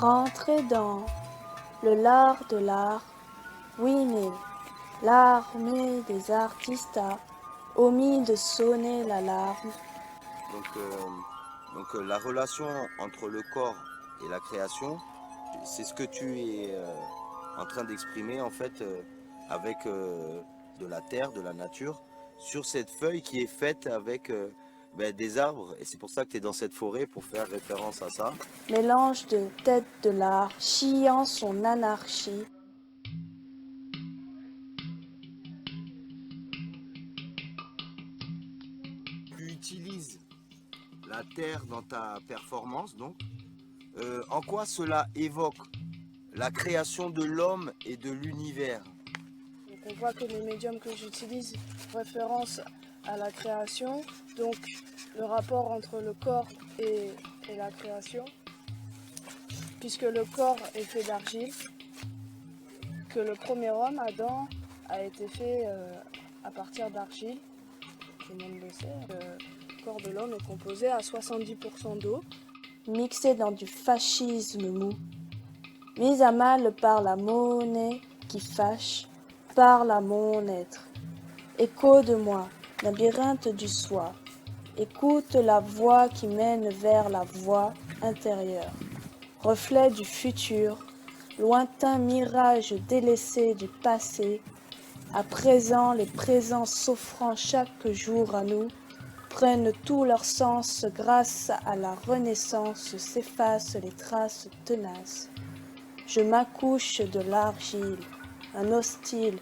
Rentrer dans le lard de l'art, oui mais l'armée des artistes a omis de sonner l'alarme. La relation entre le corps et la création, c'est ce que tu es en train d'exprimer en fait avec de la terre, de la nature, sur cette feuille qui est faite avec des arbres. Et c'est pour ça que tu es dans cette forêt pour faire référence à ça. Mélange de tête de l'art, chiant son anarchie. Tu utilises la terre dans ta performance, donc. En quoi cela évoque la création de l'homme et de l'univers? Donc on voit que les médiums que j'utilise référence à la création, donc le rapport entre le corps et la création, puisque le corps est fait d'argile, que le premier homme, Adam, a été fait à partir d'argile. Tout le monde le sait, le corps de l'homme est composé à 70% d'eau. Mixé dans du fascisme mou, mise à mal par la monnaie qui fâche, parle à mon être. Écho de moi, labyrinthe du soi, écoute la voix qui mène vers la voie intérieure. Reflet du futur, lointain mirage délaissé du passé, à présent les présents s'offrant chaque jour à nous, prennent tout leur sens grâce à la renaissance, s'effacent les traces tenaces. Je m'accouche de l'argile, un hostile,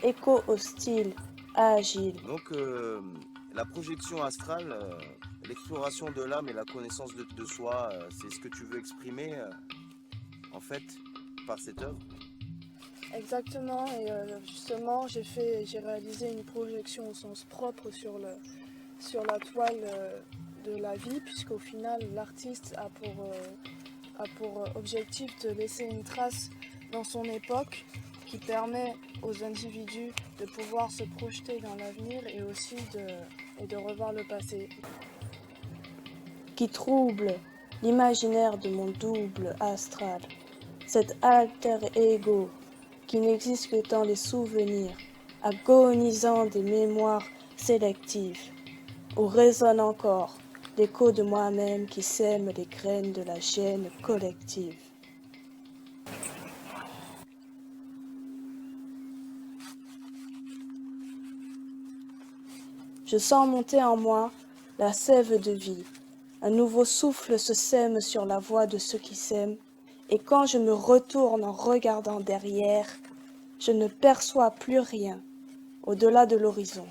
écho hostile, agile. Donc la projection astrale, l'exploration de l'âme et la connaissance de soi, c'est ce que tu veux exprimer en fait par cette œuvre? Exactement, et justement j'ai réalisé une projection au sens propre sur la toile de la vie, puisqu'au final l'artiste a pour objectif de laisser une trace dans son époque qui permet aux individus de pouvoir se projeter dans l'avenir et aussi de revoir le passé. Qui trouble l'imaginaire de mon double astral, cet alter ego qui n'existe que dans les souvenirs, agonisant des mémoires sélectives, où résonne encore l'écho de moi-même qui sème les graines de la gêne collective. Je sens monter en moi la sève de vie. Un nouveau souffle se sème sur la voie de ceux qui s'aiment, et quand je me retourne en regardant derrière, je ne perçois plus rien au-delà de l'horizon.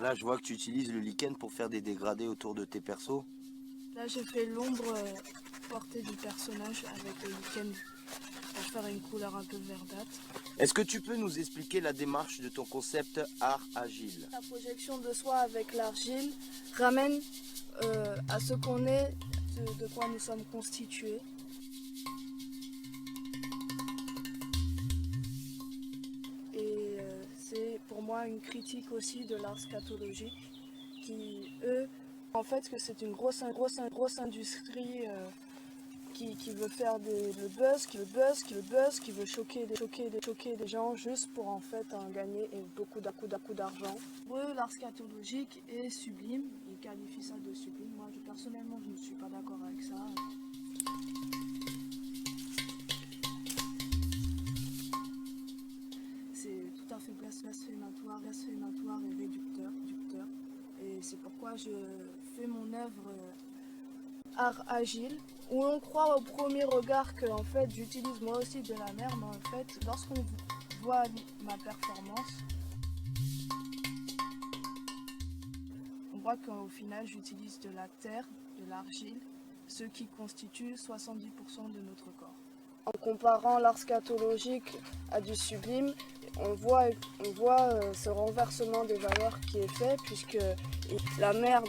Là, je vois que tu utilises le lichen pour faire des dégradés autour de tes persos. Là, j'ai fait l'ombre portée du personnage avec le lichen pour faire une couleur un peu verdâtre. Est-ce que tu peux nous expliquer la démarche de ton concept art agile? La projection de soi avec l'argile ramène à ce qu'on est, de quoi nous sommes constitués. Et c'est pour moi une critique aussi de l'art scatologique qui, eux, en fait, que c'est une grosse industrie qui veut faire le buzz, qui veut choquer des gens juste pour en fait en gagner beaucoup d'argent. Pour eux, l'art scatologique est sublime, ils qualifient ça de sublime. Moi, personnellement, je ne suis pas d'accord avec ça. C'est tout à fait blasphématoire et réducteur. Et c'est pourquoi je fais mon œuvre art agile, où on croit au premier regard que en fait j'utilise moi aussi de la mer, mais en fait lorsqu'on voit ma performance, on voit qu'au final j'utilise de la terre, de l'argile, ce qui constitue 70% de notre corps. En comparant l'art scatologique à du sublime, on voit ce renversement des valeurs qui est fait, puisque la merde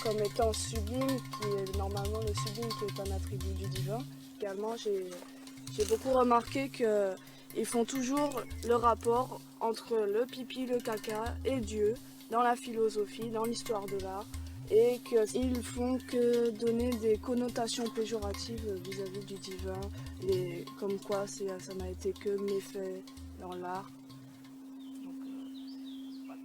comme étant sublime, qui est normalement le sublime qui est un attribut du divin. Également, j'ai beaucoup remarqué qu'ils font toujours le rapport entre le pipi, le caca et Dieu dans la philosophie, dans l'histoire de l'art. et qu'ils font que donner des connotations péjoratives vis-à-vis du divin, comme quoi ça n'a été que méfait dans l'art. Donc, voilà.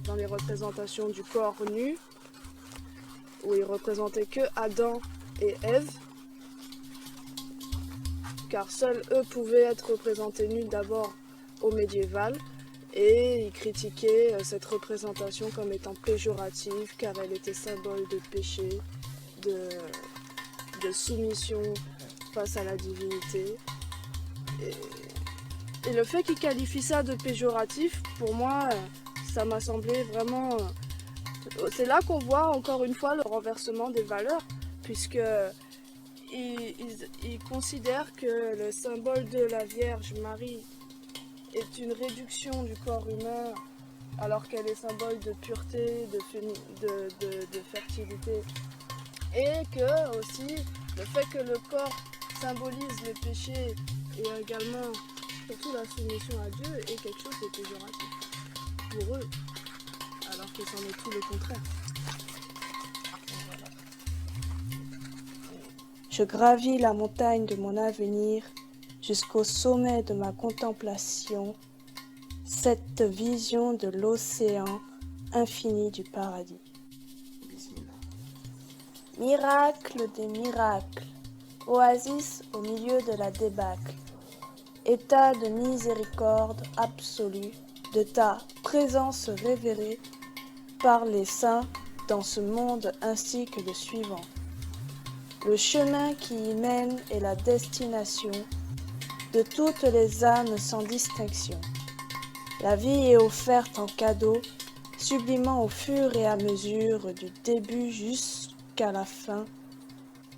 Dans les représentations du corps nu, où il représentait que Adam et Ève, car seuls eux pouvaient être représentés nus d'abord au médiéval, et il critiquait cette représentation comme étant péjorative, car elle était symbole de péché, de soumission face à la divinité. Et le fait qu'il qualifie ça de péjoratif, pour moi, ça m'a semblé vraiment... C'est là qu'on voit encore une fois le renversement des valeurs, puisque il considère que le symbole de la Vierge Marie est une réduction du corps humain, alors qu'elle est symbole de pureté, de fertilité. Et que aussi, le fait que le corps symbolise le péché et également, surtout la soumission à Dieu, est quelque chose de péjoratif pour eux, alors que c'en est tout le contraire. Je gravis la montagne de mon avenir jusqu'au sommet de ma contemplation, cette vision de l'océan infini du paradis. Bismillah. Miracle des miracles, oasis au milieu de la débâcle, état de miséricorde absolue, de ta présence révérée par les saints dans ce monde ainsi que le suivant. Le chemin qui y mène est la destination de toutes les âmes sans distinction. La vie est offerte en cadeau, sublimant au fur et à mesure du début jusqu'à la fin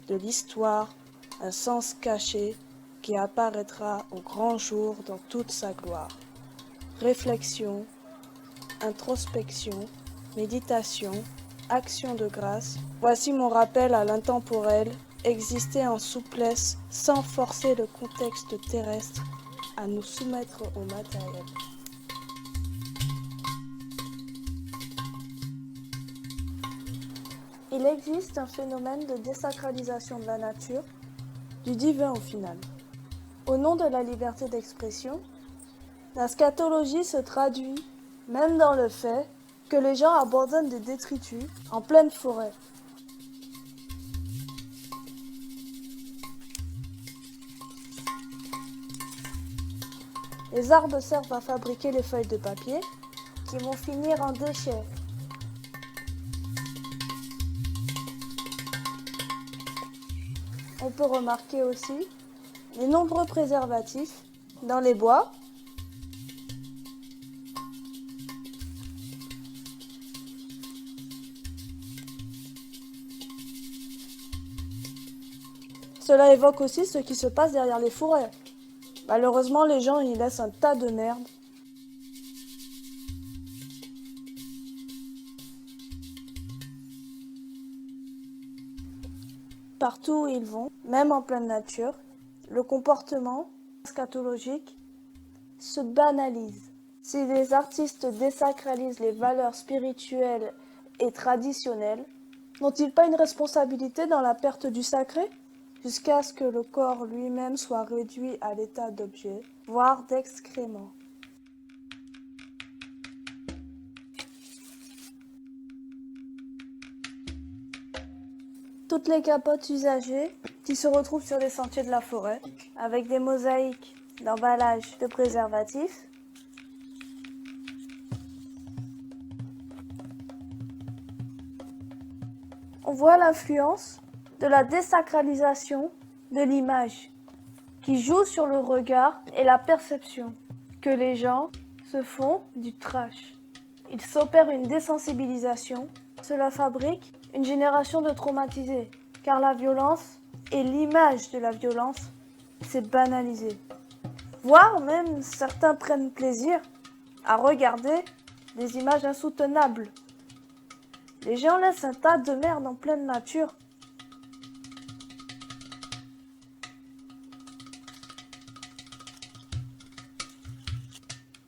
de l'histoire un sens caché qui apparaîtra au grand jour dans toute sa gloire. Réflexion, introspection, méditation, action de grâce, voici mon rappel à l'intemporel, exister en souplesse sans forcer le contexte terrestre à nous soumettre au matériel. Il existe un phénomène de désacralisation de la nature, du divin au final. Au nom de la liberté d'expression, la scatologie se traduit même dans le fait que les gens abandonnent des détritus en pleine forêt. Les arbres servent à fabriquer les feuilles de papier qui vont finir en déchets. On peut remarquer aussi les nombreux préservatifs dans les bois. Cela évoque aussi ce qui se passe derrière les forêts. Malheureusement, les gens y laissent un tas de merde. Partout où ils vont, même en pleine nature, le comportement scatologique se banalise. Si les artistes désacralisent les valeurs spirituelles et traditionnelles, n'ont-ils pas une responsabilité dans la perte du sacré ? Jusqu'à ce que le corps lui-même soit réduit à l'état d'objet, voire d'excrément. Toutes les capotes usagées qui se retrouvent sur les sentiers de la forêt, avec des mosaïques d'emballage de préservatifs, on voit l'influence de la désacralisation de l'image qui joue sur le regard et la perception que les gens se font du trash. Il s'opère une désensibilisation, cela fabrique une génération de traumatisés, car la violence et l'image de la violence s'est banalisée. Voire même certains prennent plaisir à regarder des images insoutenables. Les géants laissent un tas de merde en pleine nature.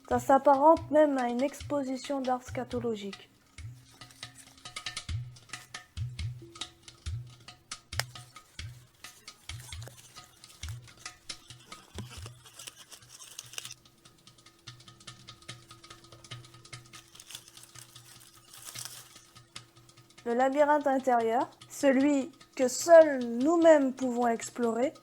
Ça s'apparente même à une exposition d'art scatologique. Le labyrinthe intérieur, celui que seuls nous-mêmes pouvons explorer,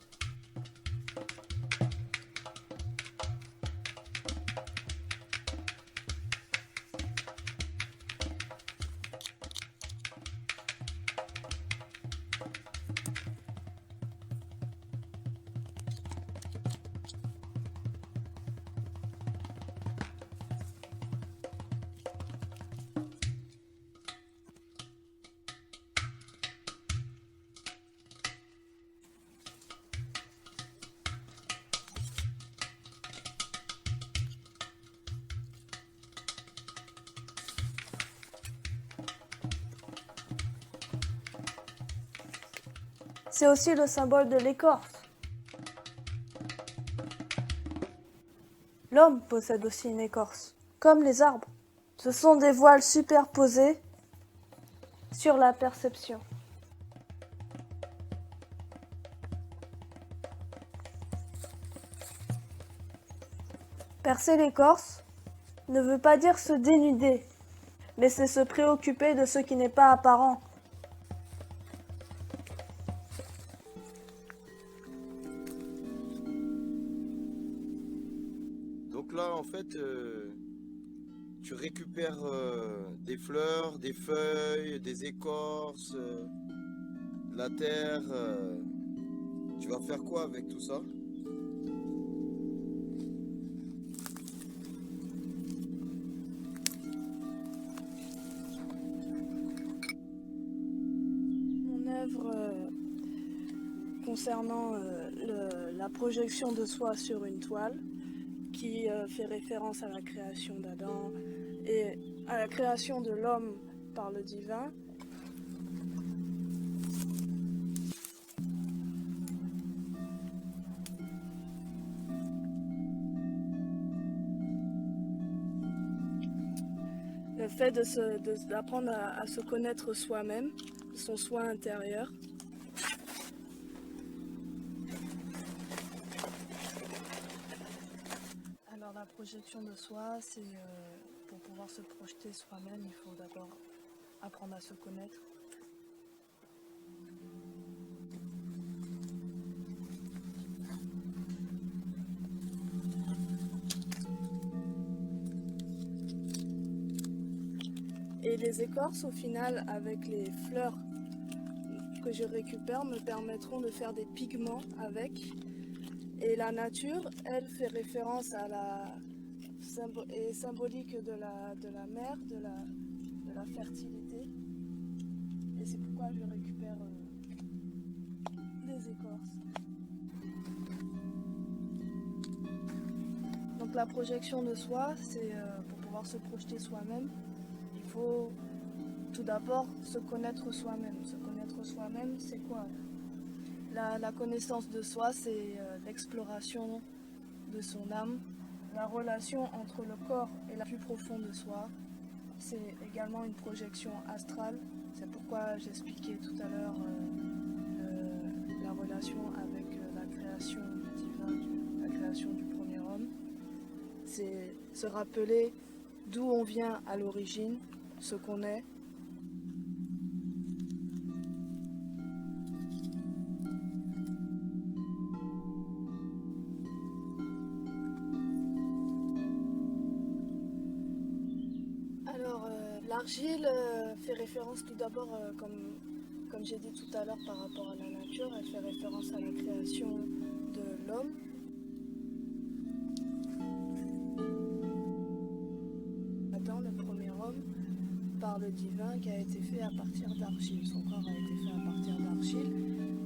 c'est aussi le symbole de l'écorce. L'homme possède aussi une écorce, comme les arbres. Ce sont des voiles superposés sur la perception. Percer l'écorce ne veut pas dire se dénuder, mais c'est se préoccuper de ce qui n'est pas apparent. Donc là, en fait, tu récupères des fleurs, des feuilles, des écorces, de la terre. Tu vas faire quoi avec tout ça? Mon œuvre concernant la projection de soi sur une toile, qui fait référence à la création d'Adam et à la création de l'homme par le divin. Le fait d'apprendre à se connaître soi-même, son soi intérieur. Alors la projection de soi, c'est pour pouvoir se projeter soi-même, il faut d'abord apprendre à se connaître. Et les écorces, au final, avec les fleurs que je récupère, me permettront de faire des pigments avec. Et la nature, elle, fait référence à est symbolique de la mer, de la fertilité. Et c'est pourquoi je récupère des écorces. Donc la projection de soi, c'est pour pouvoir se projeter soi-même. Il faut tout d'abord se connaître soi-même. Se connaître soi-même, c'est quoi? La connaissance de soi, c'est l'exploration de son âme, la relation entre le corps et la plus profonde de soi. C'est également une projection astrale. C'est pourquoi j'expliquais tout à l'heure la relation avec la création divine, la création du premier homme. C'est se rappeler d'où on vient à l'origine, ce qu'on est. Alors, l'argile fait référence tout d'abord, comme j'ai dit tout à l'heure par rapport à la nature, elle fait référence à la création de l'homme. Adam, le premier homme, par le divin, qui a été fait à partir d'argile. Son corps a été fait à partir d'argile.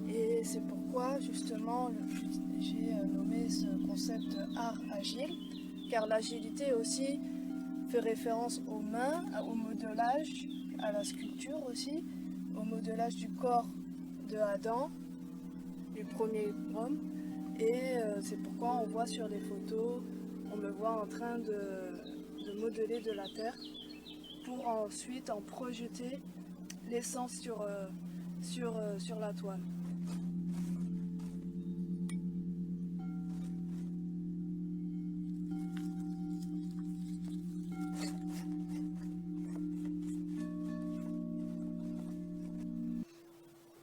Et c'est pourquoi, justement, j'ai nommé ce concept art agile, car l'agilité aussi fait référence aux mains, au modelage, à la sculpture aussi, au modelage du corps de Adam, du premier homme. Et c'est pourquoi on voit sur les photos, on me voit en train de modeler de la terre pour ensuite en projeter l'essence sur la toile.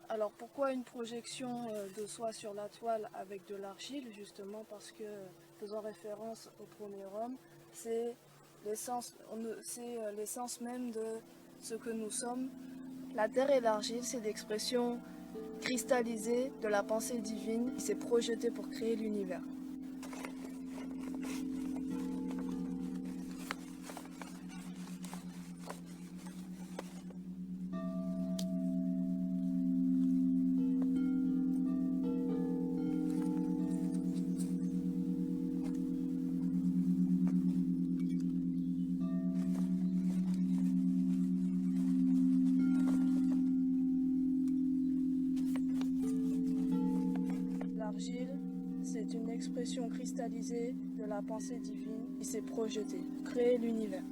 Alors pourquoi une projection de soi sur la toile avec de l'argile? Justement parce que, faisant référence au premier homme, c'est l'essence même de ce que nous sommes. La terre et l'argile, c'est l'expression cristallisée de la pensée divine qui s'est projetée pour créer l'univers. L'argile, c'est une expression cristallisée de la pensée divine qui s'est projetée, créer l'univers.